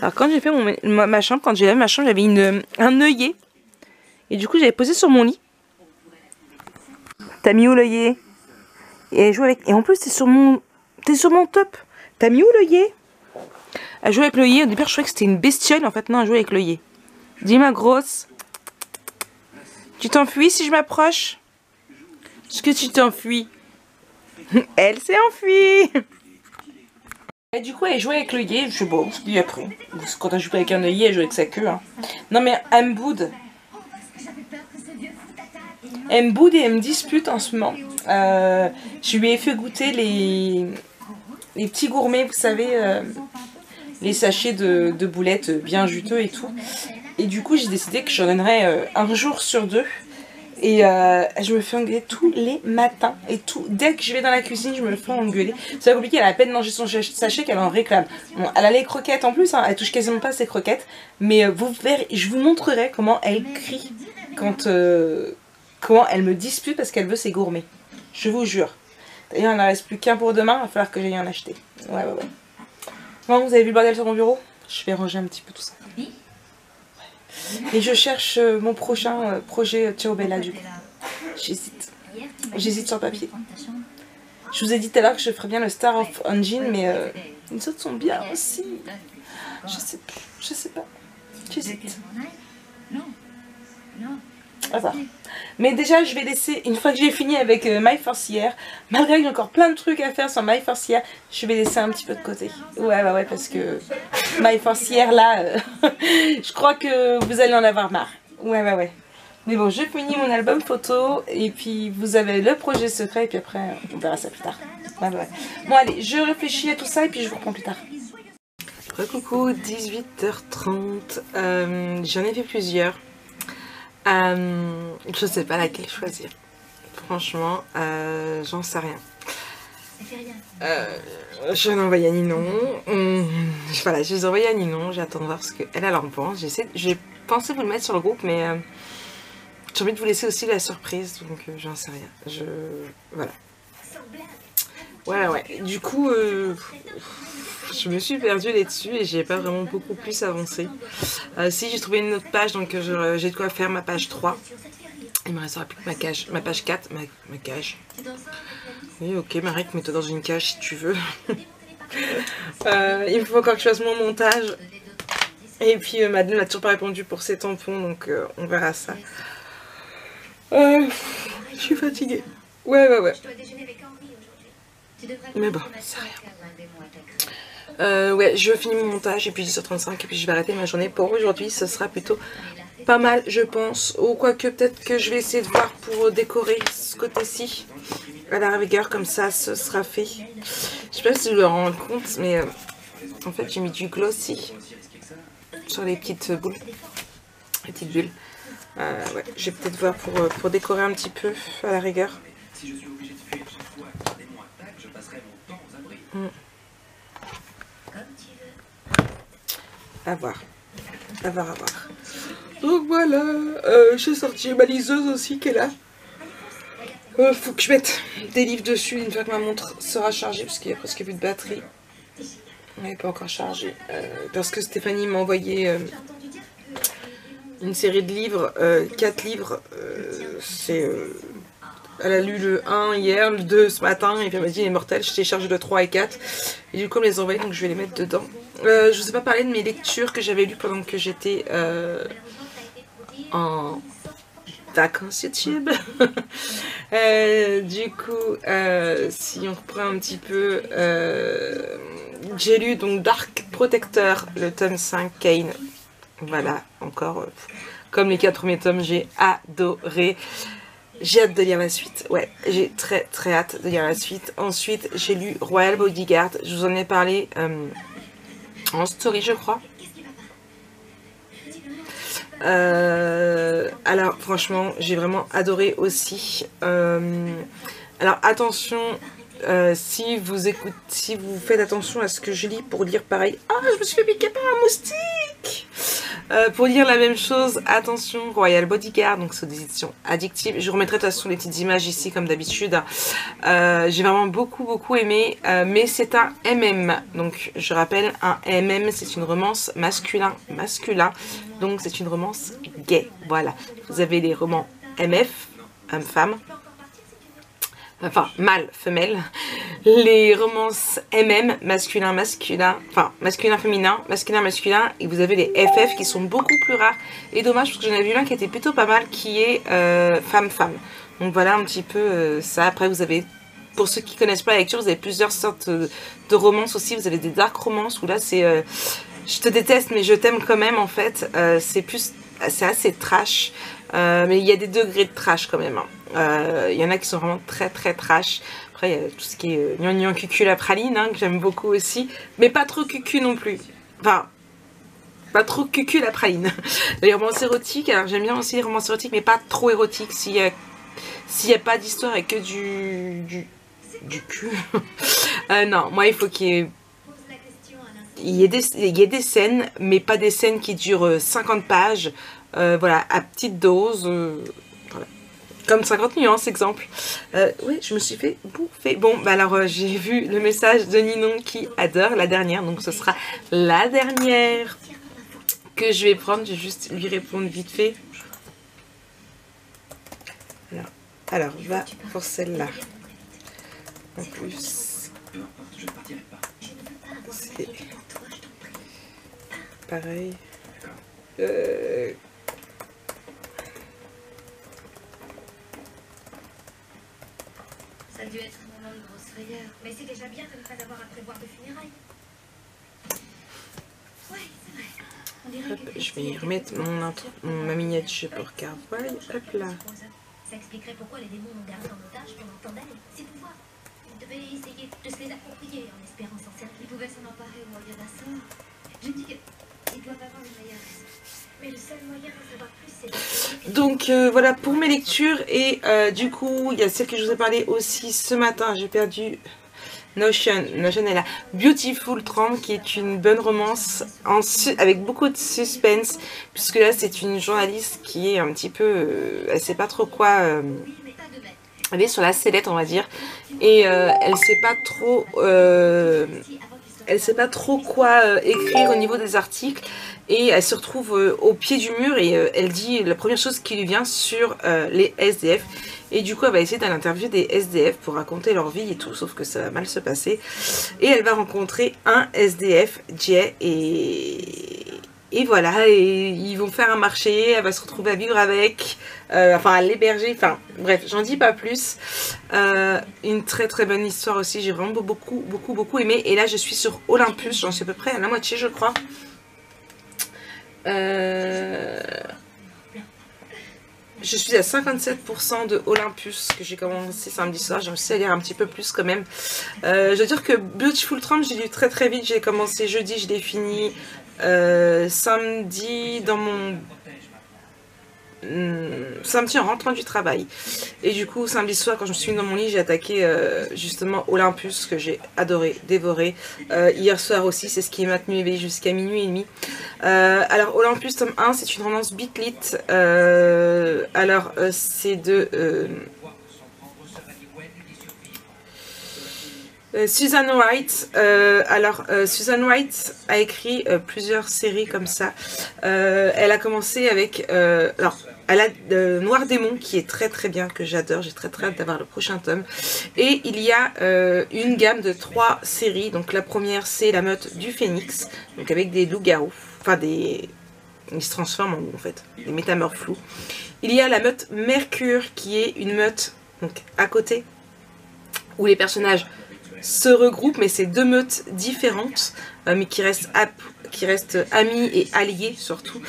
A: Alors quand j'ai fait ma chambre, quand j'ai lavé ma chambre, j'avais un œillet. Et du coup, j'avais posé sur mon lit. T'as mis où l'œillet? Et elle joue avec. Et en plus, t'es sur mon top. T'as mis où l'œillet? Elle joue avec l'œillet. Au début, je croyais que c'était une bestiole. En fait, non, elle joue avec l'œillet. Dis ma grosse. Tu t'enfuis si je m'approche? Est-ce que tu t'enfuis? Elle s'est enfuie. Et du coup, elle jouait avec l'œillet. Je sais pas, je dis après. Quand elle joue avec un œillet, elle joue avec sa queue. Hein. Non, mais elle me boude. Elle me boude et elle me dispute en ce moment. Je lui ai fait goûter les petits gourmets, vous savez, les sachets de boulettes bien juteux et tout. Et du coup, j'ai décidé que j'en donnerais un jour sur 2. Et je me fais engueuler tous les matins. Et tout, dès que je vais dans la cuisine, je me fais engueuler. C'est compliqué, elle a à peine mangé son sachet qu'elle en réclame. Bon, elle a les croquettes en plus, hein, elle touche quasiment pas ses croquettes. Mais vous verrez, je vous montrerai comment elle crie quand... comment elle me dispute parce qu'elle veut ses gourmets. Je vous jure. D'ailleurs, il n'en reste plus qu'un pour demain. Il va falloir que j'aille en acheter. Ouais. Bon, vous avez vu le bordel sur mon bureau? Je vais ranger un petit peu tout ça. Ouais. Et je cherche mon prochain projet Ciao Bella du coup. J'hésite. J'hésite sur le papier. Je vous ai dit tout à l'heure que je ferais bien le Star of Engine, mais les autres sont bien aussi. Je sais pas. J'hésite. Enfin. Mais déjà, je vais laisser, une fois que j'ai fini avec My First Year, malgré que j'ai encore plein de trucs à faire sur My First Year, je vais laisser un petit peu de côté. Ouais, parce que My First Year, là, je crois que vous allez en avoir marre. Ouais. Mais bon, je finis mon album photo, et puis vous avez le projet secret, et puis après, on verra ça plus tard. Ouais. Bon, allez, je réfléchis à tout ça, et puis je vous reprends plus tard. Coucou, 18h30, j'en ai fait plusieurs. Je sais pas laquelle choisir. Franchement, j'en sais rien. Je l'ai envoyé à Ninon. Voilà, je les ai envoyés à Ninon. J'attends de voir ce qu'elle en pense. J'ai pensé vous le mettre sur le groupe, mais j'ai envie de vous laisser aussi la surprise. Donc, j'en sais rien. Voilà. Ouais. Du coup, je me suis perdue là-dessus et j'ai pas vraiment beaucoup plus avancé. Si j'ai trouvé une autre page, donc j'ai de quoi faire ma page 3. Il me restera plus que ma page 4. Ma cage. Oui, ok, Marek, mets-toi dans une cage si tu veux. Il faut encore que je fasse mon montage. Et puis Madeleine m'a toujours pas répondu pour ses tampons, donc on verra ça. Je suis fatiguée. Ouais. Mais bon, c'est rien. Ouais, je finis mon montage et puis 10h35 et puis je vais arrêter ma journée pour aujourd'hui. Ce sera plutôt pas mal, je pense. Ou quoique peut-être que je vais essayer de voir pour décorer ce côté-ci. à la rigueur, comme ça, ce sera fait. Je sais pas si je me rends compte, mais en fait, j'ai mis du glossy sur les petites boules. Les petites bulles. Ouais, je vais peut-être voir pour décorer un petit peu, à la rigueur. À voir. À voir, à voir. Donc voilà, j'ai sorti ma liseuse aussi qui est là. Faut que je mette des livres dessus une fois que ma montre sera chargée parce qu'il y a presque plus de batterie. Elle n'est pas encore chargée. Parce que Stéphanie m'a envoyé une série de livres, 4 livres. Elle a lu le 1 hier, le 2 ce matin, et puis elle m'a dit il est mortel, je télécharge le 3 et 4. Et du coup elle me les a envoyés, donc je vais les mettre dedans. Je vous ai pas parlé de mes lectures que j'avais lues pendant que j'étais en vacances YouTube. Du coup, si on reprend un petit peu, j'ai lu donc Dark Protector, le tome 5, Kane. Voilà, encore, comme les 4 premiers tomes, j'ai adoré. J'ai hâte de lire la suite, ouais, j'ai très très hâte de lire la suite. Ensuite, j'ai lu Royal Bodyguard, je vous en ai parlé en story, je crois. Alors franchement j'ai vraiment adoré aussi. Alors attention, si vous faites attention à ce que je lis pour lire pareil. Ah, je me suis fait piquer par un moustique. Pour lire la même chose, attention, Royal Bodyguard, donc c'est des éditions addictives. Je vous remettrai de toute façon les petites images ici comme d'habitude. J'ai vraiment beaucoup aimé, mais c'est un MM. Donc je rappelle, un MM c'est une romance masculin, donc c'est une romance gay. Voilà, vous avez les romans MF, homme-femme. Enfin, mâle, femelle, les romances MM, masculin, enfin, masculin, féminin, masculin, et vous avez les FF qui sont beaucoup plus rares, et dommage parce que j'en ai vu un qui était plutôt pas mal, qui est femme. Donc voilà un petit peu ça. Après vous avez, pour ceux qui connaissent pas la lecture, vous avez plusieurs sortes de romances aussi, vous avez des dark romances, où là c'est, je te déteste mais je t'aime quand même en fait, c'est assez trash, mais il y a des degrés de trash quand même, hein. Il y en a qui sont vraiment très trash. Après il y a tout ce qui est gnangnan cucu la praline, hein, que j'aime beaucoup aussi, mais pas trop cucu non plus, enfin pas trop cucu la praline. Les romances érotiques, alors j'aime bien aussi les romances érotiques, mais pas trop érotiques, s'il y a pas d'histoire et que du cul. Non, moi il faut qu'il y ait des scènes, mais pas des scènes qui durent 50 pages, voilà, à petite dose, voilà. Comme 50 nuances, exemple. Oui, je me suis fait bouffer. Bon, bah alors, j'ai vu le message de Ninon qui adore la dernière. Donc, ce sera la dernière que je vais prendre. Je vais juste lui répondre vite fait. Alors va pour celle-là. En plus, c'est pareil.
B: Ça a dû être un moment de grosse frayeur, mais c'est déjà bien de ne pas avoir à prévoir de funérailles. Ouais, c'est vrai. On dirait
A: hop, je vais y remettre ma miniature pour Carvoy. Hop là.
B: Ça expliquerait pourquoi les démons l'ont gardé en otage pendant tant d'années. Ses pouvoirs. Il devait essayer de se les approprier en espérant s'en servir. Il pouvait s'en emparer au moyen d'un sort. Je dis qu'ils doivent avoir une meilleure raison. Mais le seul moyen d'en savoir plus, c'est de...
A: Donc voilà pour mes lectures. Et du coup, il y a celle que je vous ai parlé aussi ce matin. J'ai perdu Notion est là. Beautiful 30, qui est une bonne romance avec beaucoup de suspense. Puisque là, c'est une journaliste qui est un petit peu... elle sait pas trop quoi... elle est sur la sellette, on va dire. Et elle sait pas trop... elle sait pas trop quoi écrire au niveau des articles. Et elle se retrouve au pied du mur et elle dit la première chose qui lui vient sur les SDF. Et du coup, elle va essayer d'aller interviewer des SDF pour raconter leur vie et tout, sauf que ça va mal se passer. Et elle va rencontrer un SDF, Jay, et voilà, et ils vont faire un marché, elle va se retrouver à vivre avec, enfin à l'héberger, enfin bref, j'en dis pas plus. Une très bonne histoire aussi, j'ai vraiment beaucoup aimé. Et là, je suis sur Olympus, j'en suis à peu près à la moitié, je crois. je suis à 57% de Olympus que j'ai commencé samedi soir. J'ai réussi à lire un petit peu plus quand même. Je veux dire que Beautiful Trump, j'ai lu très très vite. J'ai commencé jeudi, je l'ai fini samedi dans mon... samedi en rentrant du travail. Et du coup samedi soir quand je me suis mis dans mon lit, j'ai attaqué justement Olympus que j'ai adoré, dévoré. Hier soir aussi, c'est ce qui m'a tenu éveillée jusqu'à minuit et demi. Alors Olympus tome 1, c'est une romance bitlit. C'est de Susan Wright. Susan Wright a écrit plusieurs séries comme ça. Elle a commencé avec elle a Noir Démon qui est très très bien, que j'adore. J'ai très très hâte d'avoir le prochain tome. Et il y a une gamme de 3 séries. Donc la première c'est La Meute du Phénix, donc avec des loups-garous, enfin des... ils se transforment en loups en fait, des métamorphes flous. Il y a La Meute Mercure qui est une meute donc à côté où les personnages se regroupent, mais c'est 2 meutes différentes, mais qui restent amis et alliés surtout,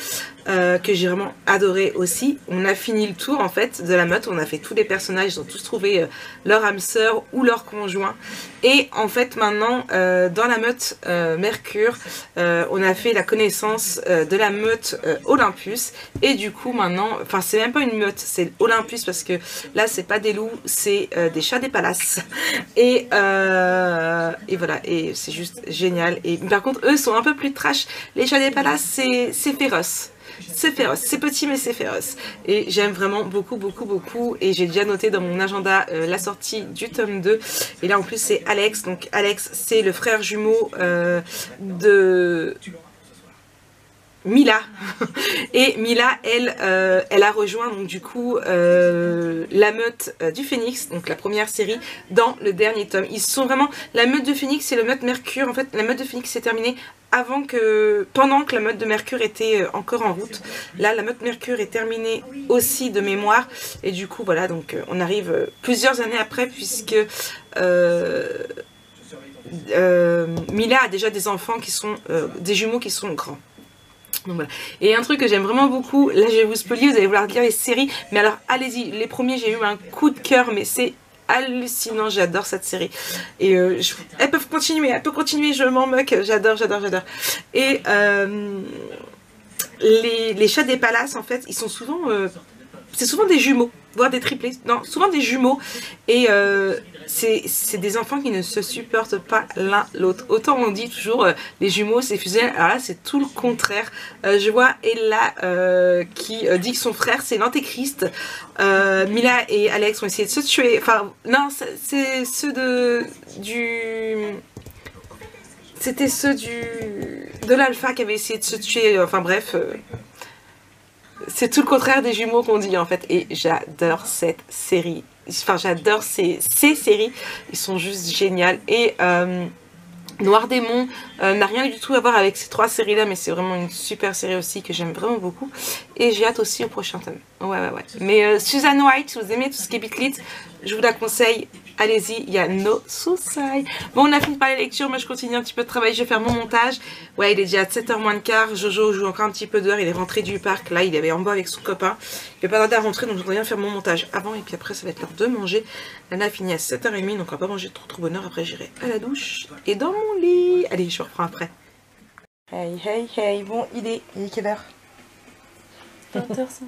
A: que j'ai vraiment adoré aussi. On a fini le tour en fait de la meute, on a fait tous les personnages, ils ont tous trouvé leur âme sœur ou leur conjoint. Et en fait maintenant dans la meute Mercure, on a fait la connaissance de la meute Olympus. Et du coup maintenant, enfin c'est même pas une meute, c'est Olympus parce que là c'est pas des loups, c'est des chats des palaces. Et voilà, et c'est juste génial. Et par contre eux sont un peu plus trash. Les chats des palaces c'est féroce. C'est féroce, c'est petit mais c'est féroce. Et j'aime vraiment beaucoup beaucoup beaucoup. Et j'ai déjà noté dans mon agenda la sortie du tome 2. Et là en plus c'est Alex. Donc Alex c'est le frère jumeau de Mila. Et Mila elle a rejoint donc du coup la meute du Phénix, donc la première série, dans le dernier tome. Ils sont vraiment, la meute de Phénix et la meute Mercure, en fait la meute de Phénix s'est terminée pendant que la meute de Mercure était encore en route. Là la meute Mercure est terminée aussi de mémoire. Et du coup voilà, donc on arrive plusieurs années après, puisque Mila a déjà des enfants qui sont des jumeaux qui sont grands. Donc voilà. Et un truc que j'aime vraiment beaucoup, là je vais vous spoiler, vous allez vouloir lire les séries, mais alors allez-y, les premiers j'ai eu un coup de cœur, mais c'est hallucinant, j'adore cette série. Et elles peuvent continuer, je m'en moque, j'adore. Et les chats des palaces en fait, ils sont souvent, c'est souvent des jumeaux, voire des triplés, non, souvent des jumeaux. Et c'est des enfants qui ne se supportent pas l'un l'autre. Autant on dit toujours les jumeaux c'est fusionnel, alors là c'est tout le contraire. Je vois Ella qui dit que son frère c'est l'antéchrist. Mila et Alex ont essayé de se tuer, enfin non c'est ceux c'était ceux de l'alpha qui avaient essayé de se tuer, enfin bref. C'est tout le contraire des jumeaux qu'on dit en fait. Et j'adore cette série. Enfin j'adore ces séries. Ils sont juste géniales. Et Noir Démon n'a rien du tout à voir avec ces 3 séries là. Mais c'est vraiment une super série aussi que j'aime vraiment beaucoup. Et j'ai hâte aussi au prochain tome. Ouais. Mais Susan Wright, si vous aimez tout ce qui est bitlit, je vous la conseille. Allez-y, il y a No Suicide. Bon, on a fini par les lectures. Moi, je continue un petit peu de travail. Je vais faire mon montage. Ouais, il est déjà 7h moins le quart. Jojo joue encore un petit peu dehors. Il est rentré du parc. Là, il avait en bas avec son copain. Il va pas tarder à rentrer. Donc, je voudrais bien faire mon montage avant. Et puis après, ça va être l'heure de manger. Lana a fini à 7h30. Donc, on va pas manger trop bonheur. Après, j'irai à la douche et dans mon lit. Allez, je reprends après. Hey. Bon, il est quelle heure? 20h50.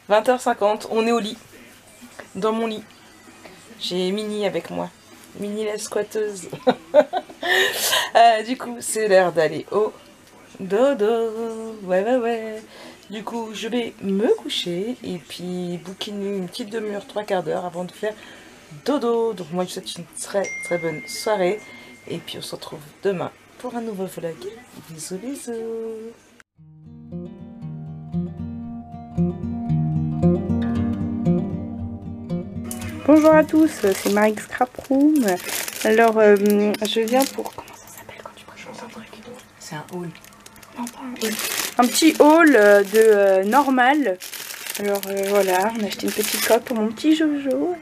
A: 20h50. On est au lit. Dans mon lit. J'ai Minnie avec moi. Minnie la squatteuse. Du coup, c'est l'heure d'aller au dodo. Ouais. Du coup, je vais me coucher et puis bouquiner une petite demi-heure, 3/4 d'heure avant de faire dodo. Donc moi, je vous souhaite une très bonne soirée. Et puis, on se retrouve demain pour un nouveau vlog. Bisous.
C: Bonjour à tous, c'est Marie Scraproom. Alors, je viens pour... Comment ça s'appelle quand tu présentes un truc?
A: C'est un haul.
C: Non, pas un haul. Un petit haul de normal. Alors, voilà, on a acheté une petite coque pour mon petit Jojo.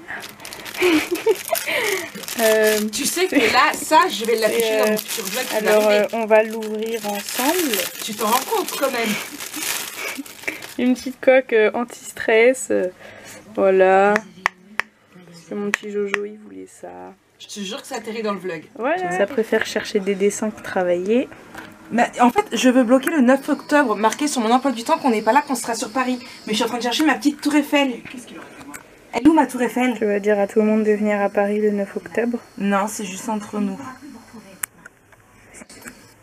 A: Tu sais que là, ça, je vais l'afficher dans mon futur vlog.
C: Alors, on va l'ouvrir ensemble.
A: Tu t'en rends compte quand même?
C: Une petite coque anti-stress. Voilà. Parce que mon petit Jojo, il voulait ça.
A: Je te jure que ça atterrit dans le vlog.
C: Voilà. Ça préfère chercher des dessins que travailler.
A: Mais en fait, je veux bloquer le 9 octobre, marqué sur mon emploi du temps qu'on n'est pas là, qu'on sera sur Paris. Mais je suis en train de chercher ma petite tour Eiffel. Elle est où ma tour Eiffel?
C: Tu vas dire à tout le monde de venir à Paris le 9 octobre.
A: Non, c'est juste entre nous.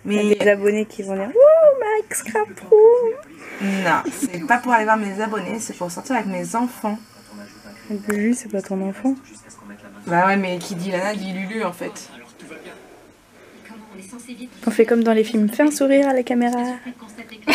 C: Il y
A: Mais
C: a des abonnés qui vont dire « Wouh, Mike Scrap Room !»
A: non, c'est pas pour aller voir mes abonnés, c'est pour sortir avec mes enfants.
C: Lulu, c'est pas ton enfant.
A: Bah ouais, mais qui dit Lana dit Lulu en fait.
B: Comment on est censé vite
C: On fait comme dans les films, fais un sourire à la caméra.
B: constater que